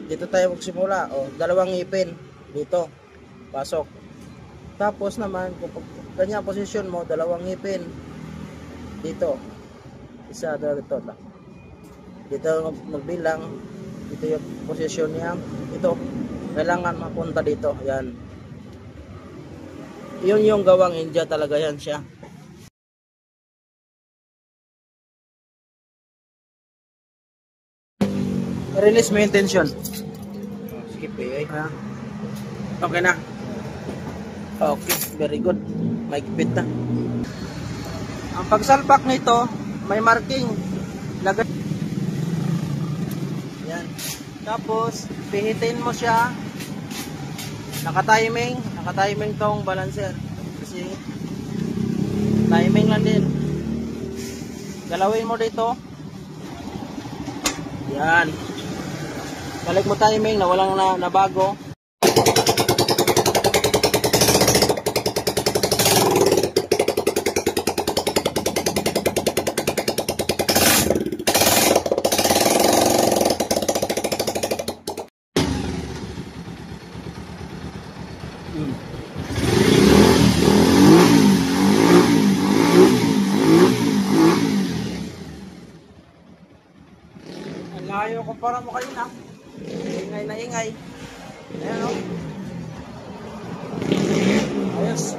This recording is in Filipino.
dito tayo magsimula. O, dalawang ngipin dito. Pasok. Tapos naman, kung ganyan posisyon mo, dalawang ngipin dito. Isa, dito. Dito magbilang. Dito yung posisyon niya. Ito, kailangan mapunta dito. Yan. Yun yung gawang India talaga yan siya. Release mo yung tension. Skip eh. Okay na. Okay, very good. Maigpit na. Ang pagsalpak nito, may marking. Lagay. Yan. Tapos, pihitin mo siya. Naka-timing. Naka-timing tong balancer. Kasi, timing lang din. Galawin mo dito. Yan. Balik mo timing na walang nabago. Ang layo kumpara mo kayo na. Ingay na ingay. Ayan o. Ayos.